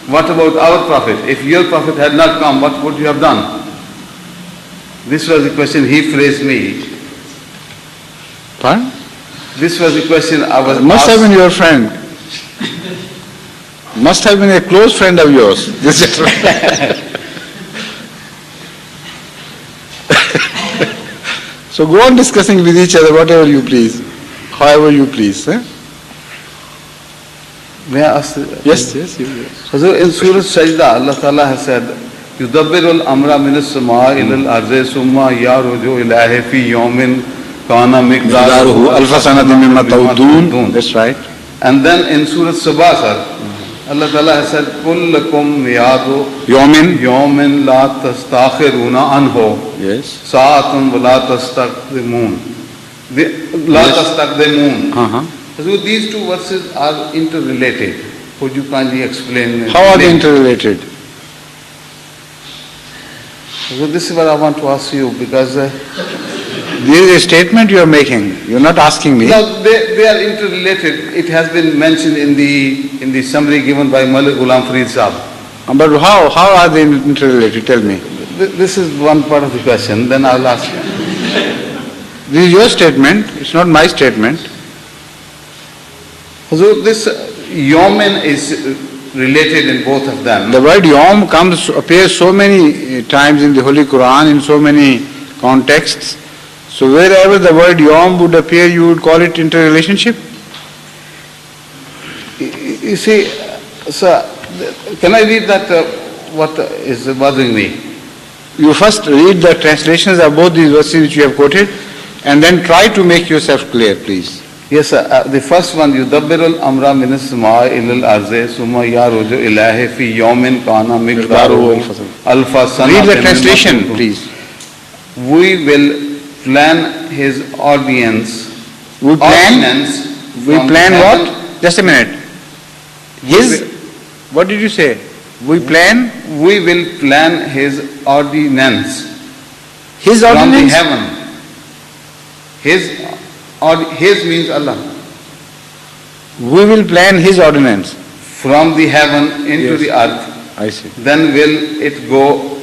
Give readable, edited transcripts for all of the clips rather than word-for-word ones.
what about our Prophet? If your Prophet had not come, what would you have done? This was the question he phrased me. Pardon? This was the question I was Must asked. have been your friend. Must have been a close friend of yours. This is So go on discussing with each other whatever you please, however you please. May I ask? Yes. Hazur, in Surah Sajda, Allah Ta'ala has said, يُدَبِّرُ الْأَمْرَ مِنَ السَّمَاءِ إِلَى الْأَرْضِ ثُمَّ يَعْرُجُ إِلَيْهِ فِي يَوْمٍ كَانَ مِقْدَارُهُ أَلْفَ سَنَةٍ مِمَّا تَعُدُّونَ. That's right. And then in Surah Sabah, sir, Allah Ta'ala has said, قُلْ لَكُمْ مِيَادُ يَوْمٍ لَا تَسْتَأْخِرُونَ عَنْهُ Yes. سَاعَةٌ وَلَا تَسْتَقْدِمُونَ. لَا تَسْتَقْدِمُونَ. So these two verses are interrelated. Would you kindly explain? How are they interrelated? So this is what I want to ask you, because This is a statement you are making. You are not asking me. no, they are interrelated. It has been mentioned in the summary given by Malik Ghulam Farid Sahab. But how are they interrelated? Tell me. This is one part of the question. Then I'll ask you. This is your statement. It's not my statement. So this Yawmin is related in both of them. The word Yom appears so many times in the Holy Quran in so many contexts. So wherever the word Yom would appear, you would call it interrelationship? You see, sir, can I read that what is bothering me? You first read the translations of both these verses which you have quoted and then try to make yourself clear, please. Yes, sir. The first one, يُدَبِّرُ الْأَمْرَ مِنَ السَّمَاءِ إِلَى الْأَرْضِ ثُمَّ يَعْرُجُ إِلَيْهِ فِي يَوْمٍ كَانَ مِقْدَارُهُ أَلْفَ سَنَةٍ. Read the translation, please. We will plan his audience. We plan heaven. What? Just a minute. What did you say? We plan? We will plan his ordinance. His From the ordinance? heaven. His means Allah. We will plan His ordinance. From the heaven into the earth. I see. Then will it go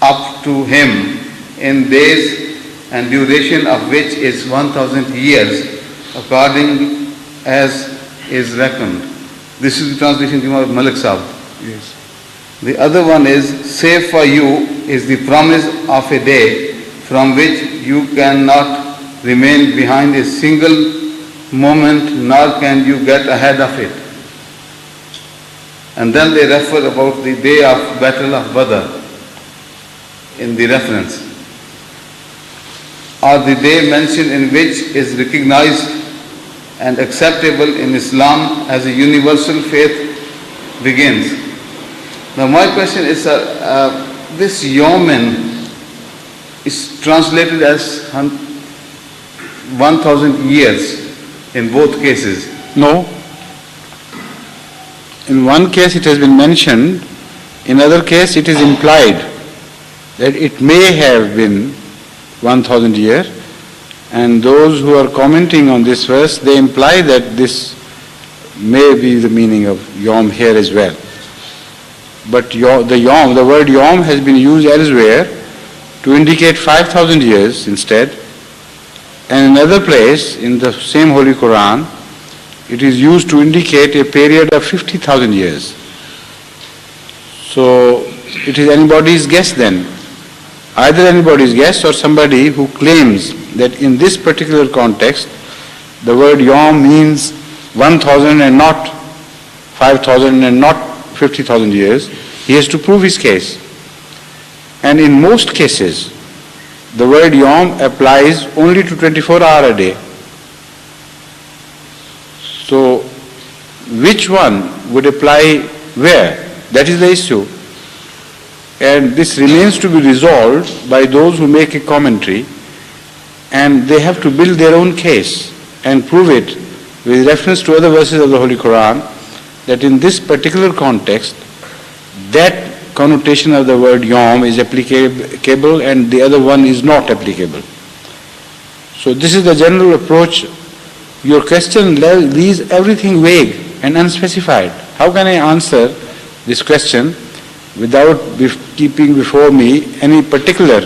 up to Him in days and duration of which is 1,000 years, according as is reckoned. This is the translation given by Malik Sahib. Yes. The other one is, save for you is the promise of a day from which you cannot remain behind a single moment, nor can you get ahead of it. And then they refer about the day of Battle of Badr in the reference, or the day mentioned in which is recognized and acceptable in Islam as a universal faith begins. Now my question is, this Yawmin is translated as 1,000 years in both cases. No. In one case it has been mentioned, in other case it is implied that it may have been 1,000 years, and those who are commenting on this verse, they imply that this may be the meaning of Yom here as well. But the word Yom has been used elsewhere to indicate 5,000 years instead, and in another place in the same Holy Quran, it is used to indicate a period of 50,000 years. So it is anybody's guess then. Either anybody's guess or somebody who claims that in this particular context, the word Yom means 1,000 and not 5,000 and not 50,000 years. He has to prove his case. And in most cases, the word Yom applies only to 24 hours a day. So, which one would apply where? That is the issue. And this remains to be resolved by those who make a commentary, and they have to build their own case and prove it with reference to other verses of the Holy Quran that in this particular context, that connotation of the word Yom is applicable and the other one is not applicable. So this is the general approach. Your question leaves everything vague and unspecified. How can I answer this question without keeping before me any particular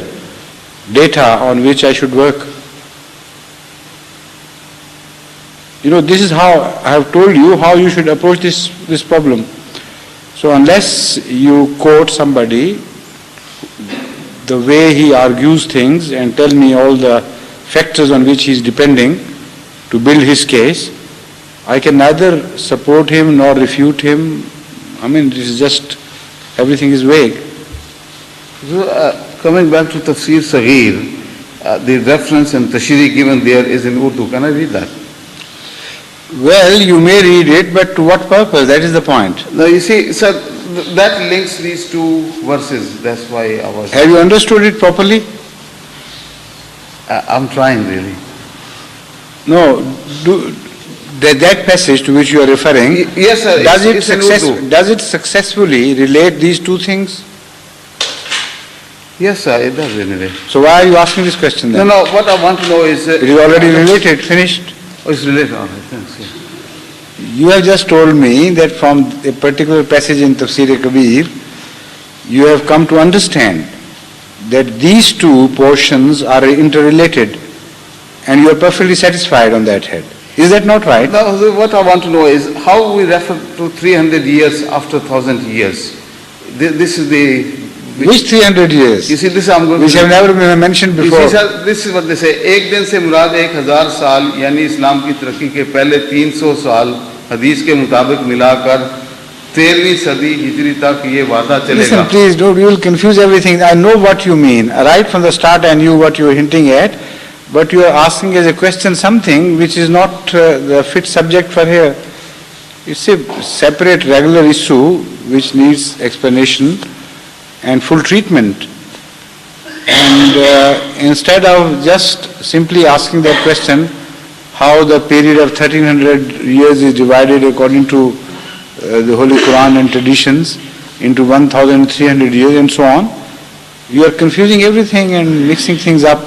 data on which I should work? This is how I have told you how you should approach this problem. So unless you quote somebody, the way he argues things and tell me all the factors on which he is depending to build his case, I can neither support him nor refute him. This is just, everything is vague. So, coming back to Tafsir Saghir, the reference and tashri given there is in Urdu. Can I read that? Well, you may read it, but to what purpose? That is the point. Now you see, sir, that links these two verses. That's why I was... Have you understood it properly? I'm trying really. No, that passage to which you are referring, yes, sir, does it successfully relate these two things? Yes, sir, it does anyway. So why are you asking this question then? No, what I want to know is... it is already related, finished. Oh, it's related, all right, thanks. Yeah. You have just told me that from a particular passage in Tafsir-e-Kabir, you have come to understand that these two portions are interrelated, and you are perfectly satisfied on that head. Is that not right? Now, what I want to know is how we refer to 300 years after 1,000 years. This is the... Which 300 years? You see, this I'm going which to... have never been mentioned before. You see, sir, this is what they say. एक दिन से मुराद 1000 साल यानी इस्लाम की तरक्की के पहले 300 साल हदीस के मुताबिक मिलाकर 13वीं सदी हिजरी तक ये वादा चलेगा. Listen, please, you will confuse everything. I know what you mean. Right from the start I knew what you were hinting at, but you are asking as a question something which is not the fit subject for here. It's a separate regular issue which needs explanation and full treatment. And instead of just simply asking that question, how the period of 1300 years is divided according to the Holy Quran and traditions into 1300 years and so on, you are confusing everything and mixing things up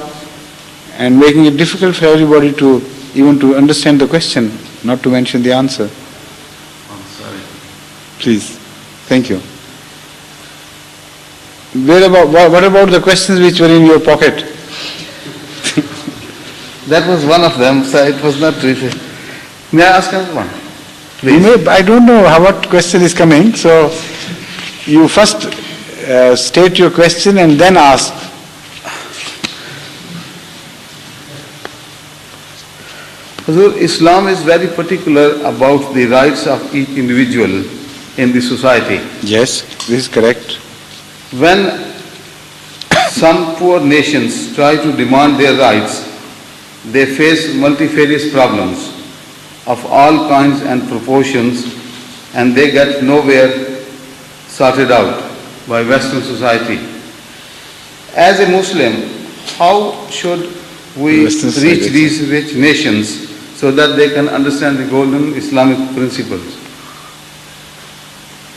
and making it difficult for everybody to even to understand the question, not to mention the answer. I'm sorry. Please. Thank you. What about the questions which were in your pocket? That was one of them, so it was not really. May I ask another one? Please. I don't know what question is coming, so you first state your question and then ask. Hazur, Islam is very particular about the rights of each individual in the society. Yes, this is correct. When some poor nations try to demand their rights, they face multifarious problems of all kinds and proportions, and they get nowhere sorted out by Western society. As a Muslim, how should we reach these rich nations so that they can understand the golden Islamic principles?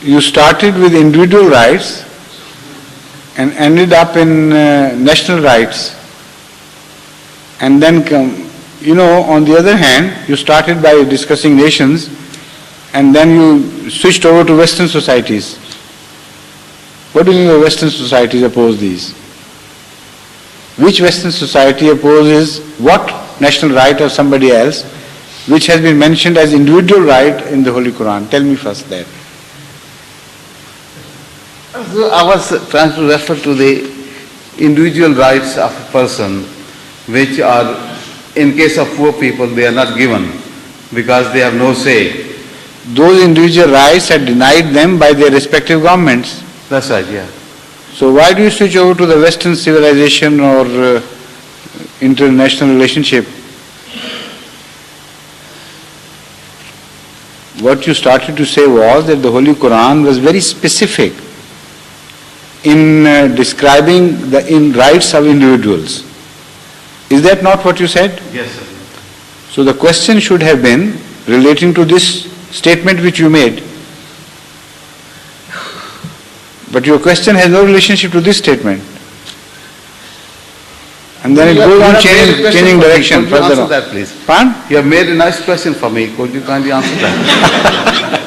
You started with individual rights and ended up in national rights. And then, on the other hand, you started by discussing nations and then you switched over to Western societies. What do you mean by Western societies oppose these? Which Western society opposes what national right of somebody else which has been mentioned as individual right in the Holy Quran? Tell me first that. So I was trying to refer to the individual rights of a person which are, in case of poor people, they are not given because they have no say. Those individual rights are denied them by their respective governments. That's right, yeah. So why do you switch over to the Western civilization or international relationship? What you started to say was that the Holy Quran was very specific in describing the rights of individuals. Is that not what you said? Yes, sir. So the question should have been relating to this statement which you made. But your question has no relationship to this statement. And then it goes on changing direction further on. Could you answer on. that, please? Pardon? You have made a nice question for me. Could you kindly answer that?